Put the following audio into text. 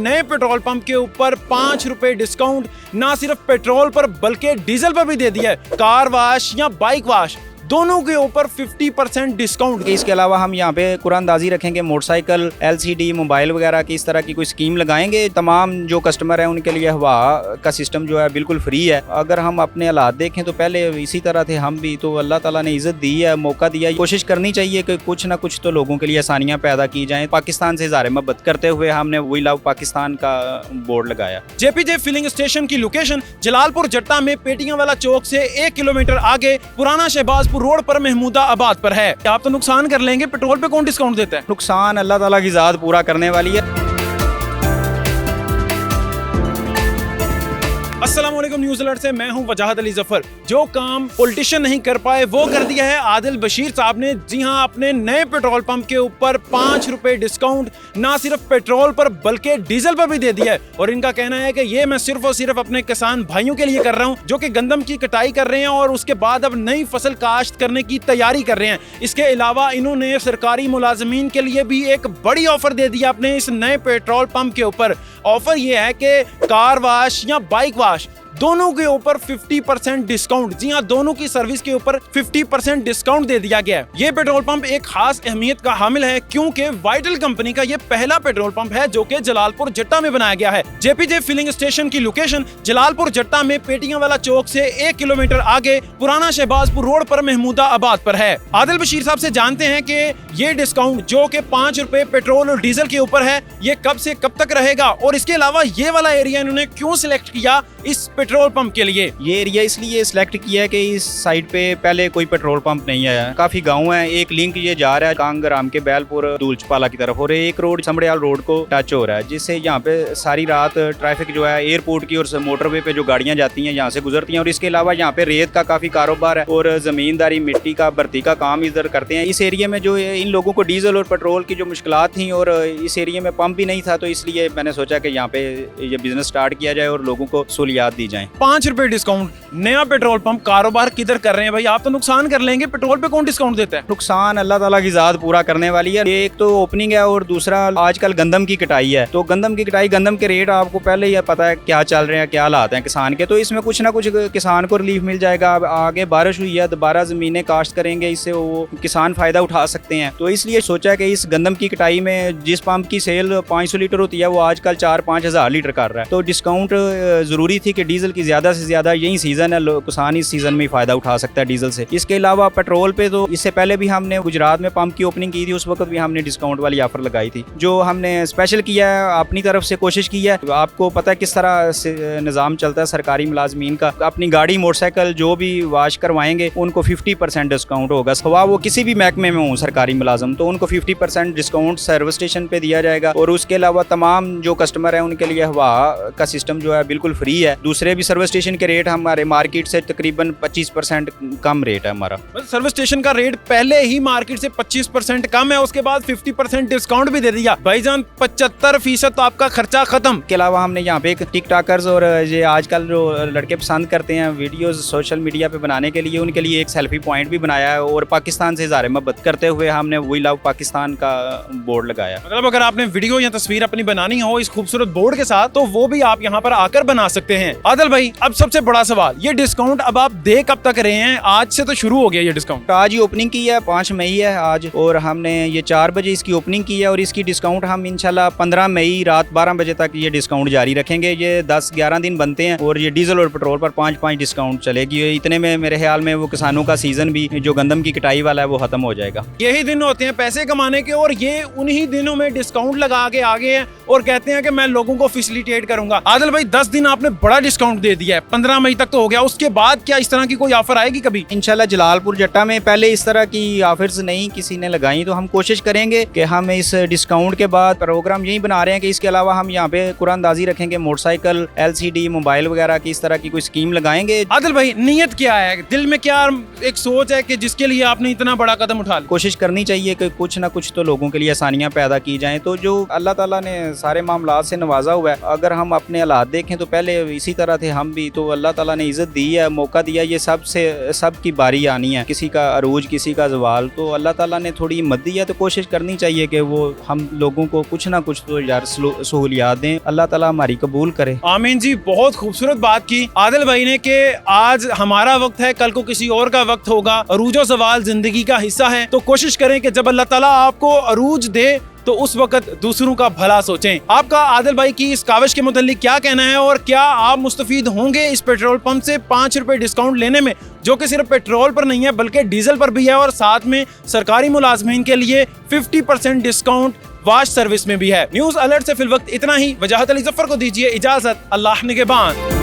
नए petrol pump के ऊपर 5 रुपए डिस्काउंट ना सिर्फ पेट्रोल पर बल्कि डीजल पर भी दे दिया है। कार वाश या बाइक वाश दोनों के ऊपर 50% डिस्काउंट। इसके अलावा हम यहाँ पे कुरानदाजी रखेंगे, मोटरसाइकिल, LCD, मोबाइल वगैरह की इस तरह की कोई स्कीम लगाएंगे। तमाम जो कस्टमर हैं उनके लिए हवा का सिस्टम जो है बिल्कुल फ्री है। अगर हम अपने हालात देखें तो पहले इसी तरह थे हम भी, तो अल्लाह ताला ने इज्जत दी है, मौका दिया है। कोशिश करनी चाहिए कि कुछ ना कुछ तो लोगों के लिए आसानियाँ पैदा की जाएँ। पाकिस्तान से इज़हार मोहब्बत करते हुए हमने वी लव पाकिस्तान का बोर्ड लगाया। JPJ फिलिंग स्टेशन की लोकेशन जलालपुर जट्टा में पेटियां वाला चौक से 1 किलोमीटर आगे पुराना शहबाजपुर रोड पर महमूदा आबाद पर है। आप तो नुकसान कर लेंगे, पेट्रोल पे कौन डिस्काउंट देता है? नुकसान अल्लाह ताला की ज़ात पूरा करने वाली है। अस्सलामुअलैकुम, न्यूज़ अलर्ट से मैं हूं वजाहत अली जफर। जो काम पॉलिटिशियन नहीं कर पाए वो कर दिया है आदिल बशीर साहब ने। जी हां, अपने नए पेट्रोल पंप के ऊपर 5 रुपए डिस्काउंट ना सिर्फ पेट्रोल पर बल्कि डीजल पर भी दे दिया है। और इनका कहना है कि ये मैं सिर्फ और सिर्फ अपने किसान भाइयों के लिए कर रहा हूं जो कि गंदम की कटाई कर रहे हैं और उसके बाद अब नई फसल काश्त करने की तैयारी कर रहे हैं। इसके अलावा इन्होंने सरकारी मुलाजमीन के लिए भी एक बड़ी ऑफर दे दिया अपने इस नए पेट्रोल पंप के ऊपर। ऑफर ये है कि कार वाश या बाइक वाश दोनों के ऊपर 50% डिस्काउंट। जी हां, दोनों की सर्विस के ऊपर 50% डिस्काउंट दे दिया गया है। ये पेट्रोल पंप एक खास अहमियत का हामिल है क्योंकि वाइटल कंपनी का ये पहला पेट्रोल पंप है जो कि जलालपुर जट्टा में बनाया गया है। JPJ फिलिंग स्टेशन की लोकेशन जलालपुर जट्टा में पेटियां वाला चौक से 1 किलोमीटर आगे पुराना शहबाजपुर रोड पर महमूदा आबाद पर है। आदिल बशीर साहब से जानते हैं कि ये डिस्काउंट जो कि 5 रुपए पेट्रोल और डीजल के ऊपर है, ये कब से कब तक रहेगा और इसके अलावा ये वाला एरिया इन्होंने क्यों सिलेक्ट किया इस पेट्रोल पंप के लिए? ये एरिया इसलिए सिलेक्ट किया है कि इस साइड पे पहले कोई पेट्रोल पंप नहीं आया। काफी गांव हैं, एक लिंक ये जा रहा है कांगराम के बैलपुर दूलचपाला की तरफ और एक रोड समड़ियाल रोड को टच हो रहा है, जिससे यहाँ पे सारी रात ट्रैफिक जो है एयरपोर्ट की और मोटरवे पे जो गाड़ियां जाती हैं यहाँ से गुजरती हैं। और इसके अलावा यहाँ पे रेत का काफी कारोबार है और जमींदारी, मिट्टी का, भर्ती का काम इधर करते हैं। इस एरिया में जो इन लोगों को डीजल और पेट्रोल की जो मुश्किलात थी और इस एरिया में पंप भी नहीं था, तो इसलिए मैंने सोचा कि यहाँ पे ये बिजनेस स्टार्ट किया जाए और लोगों को सहूलियात दी जाए। 5 रुपए डिस्काउंट, नया पेट्रोल पंप, कारोबार किधर कर रहे हैं भाई? आप तो नुकसान कर लेंगे, पेट्रोल पे कौन डिस्काउंट देता है? नुकसान अल्लाह ताला की ज़ात पूरा करने वाली है। एक तो ओपनिंग है और दूसरा आजकल गंदम की कटाई है। तो गंदम की कटाई, गंदम के रेट आपको पहले ही पता है क्या चल रहे हैं, क्या हालात हैं किसान के, तो इसमें कुछ ना कुछ किसान को रिलीफ मिल जाएगा। आगे बारिश हुई है, दोबारा ज़मीनें काश्त करेंगे, इससे वो किसान फ़ायदा उठा सकते हैं। तो इसलिए सोचा कि इस गंदम की कटाई में जिस पंप की सेल 500 लीटर होती है वो आजकल 4-5 हज़ार लीटर कर रहा है, तो डिस्काउंट ज़रूरी थी कि डीजल की ज़्यादा से ज़्यादा, यही सीज़न है, किसान इस सीज़न में फ़ायदा उठा सकता है डीजल से। इसके अलावा पेट्रोल पे तो इससे पहले भी हमने गुजरात में पंप की ओपनिंग की थी, उस वक्त भी हमने डिस्काउंट वाली ऑफर लगाई थी। जो हमने स्पेशल किया है, अपनी तरफ से कोशिश की है। आपको पता है किस तरह से निज़ाम चलता है सरकारी मुलाजमीन का। अपनी गाड़ी, मोटरसाइकिल जो भी वाश करवाएंगे उनको 50% डिस्काउंट होगा। हवा वो किसी भी महकमे में हो सरकारी मुलाजम, तो उनको 50% डिस्काउंट सर्विस स्टेशन पे दिया जाएगा। और उसके अलावा तमाम जो कस्टमर है उनके लिए हवा का सिस्टम जो है बिल्कुल फ्री है। दूसरे भी सर्विस स्टेशन के रेट हमारे मार्केट से तकरीबन 25% कम रेट है हमारा। सर्विस स्टेशन का रेट पहले ही मार्केट से 25% कम है, उसके बाद 50% डिस्काउंट भी दे दिया। भाईजान 75% तो आपका खर्चा खत्म। के अलावा हमने यहाँ पे टिकटॉकर्स और ये आजकल जो लड़के पसंद करते हैं वीडियोस सोशल मीडिया पे बनाने के लिए, उनके लिए एक सेल्फी पॉइंट भी बनाया है और पाकिस्तान से इज़हार मोहब्बत करते हुए हमने वी लव पाकिस्तान का बोर्ड लगाया। मतलब अगर आपने वीडियो या तस्वीर अपनी बनानी हो इस खूबसूरत बोर्ड के साथ, तो वो भी आप यहाँ पर आकर बना सकते हैं। आदिल भाई, अब सबसे बड़ा सवाल, ये डिस्काउंट अब आप दे कब तक रहे हैं? आज से तो शुरू हो गया ये डिस्काउंट। आज ही ओपनिंग की है, 5 मई है आज, और हमने ये 4 बजे इसकी ओपनिंग की है और इसकी डिस्काउंट हम इंशाल्लाह 15 मई रात 12 बजे तक ये डिस्काउंट जारी रखेंगे। ये 10-11 दिन बनते हैं और ये डीजल और पेट्रोल पर 5-5 डिस्काउंट चलेगी। इतने में मेरे ख्याल में वो किसानों का सीजन भी जो गंदम की कटाई वाला है वो खत्म हो जाएगा। यही दिन होते हैं पैसे कमाने के और ये उन्हीं दिनों में डिस्काउंट लगा के आगे हैं और कहते हैं कि मैं लोगों को फैसिलिटेट करूंगा। आदिल भाई, 10 दिन आपने बड़ा डिस्काउंट दे दिया है, 15 मई तक तो हो गया, उसके बाद क्या इस तरह की कोई ऑफर आएगी कभी? इंशाल्लाह जलालपुर जट्टा में पहले इस तरह की ऑफर्स नहीं किसी ने लगाई, तो हम कोशिश करेंगे कि हम इस डिस्काउंट के बाद प्रोग्राम यही बना रहे हैं कि इसके अलावा हम यहाँ पे कुरानदाजी रखेंगे, मोटरसाइकिल, LCD, मोबाइल वगैरह की इस तरह की कोई स्कीम लगाएंगे। आदिल भाई, नियत क्या है, दिल में क्या एक सोच है कि जिसके लिए आपने इतना बड़ा कदम उठा लिया? कोशिश करनी चाहिए कि कुछ ना कुछ तो लोगों के लिए आसानियाँ पैदा की जाएं। तो जो अल्लाह ताला ने सारे मामलात से नवाजा हुआ है, अगर हम अपने हालात देखें तो पहले इसी तरह वगैरह थे हम भी, तो अल्लाह ताला ने इज़्ज़त दी है, मौका दिया, ये सब की बारी आनी है, किसी का अरूज किसी का ज़वाल, तो अल्लाह ताला ने थोड़ी हिम्मत दी है, तो कोशिश करनी चाहिए कि वो हम लोगों को कुछ ना कुछ तो यार सहूलियात दें, अल्लाह ताला हमारी कबूल करे। आमीन जी, बहुत खूबसूरत बात की आदिल भाई ने कि आज हमारा वक्त है, कल को किसी और का वक्त होगा, अरूज सवाल जिंदगी का हिस्सा है, तो कोशिश करें कि जब अल्लाह ताला आपको अरूज दे तो उस वक्त दूसरों का भला सोचें। आपका आदिल भाई की इस काविश के मुतालिक क्या कहना है, और क्या आप मुस्तफीद होंगे इस पेट्रोल पंप से 5 रुपए डिस्काउंट लेने में, जो कि सिर्फ पेट्रोल पर नहीं है बल्कि डीजल पर भी है, और साथ में सरकारी मुलाजमीन के लिए 50% डिस्काउंट वाश सर्विस में भी है। न्यूज़ अलर्ट से फिल वक्त इतना ही। वजाहत अली जफर को दीजिए इजाजत। अल्लाह निगहबान।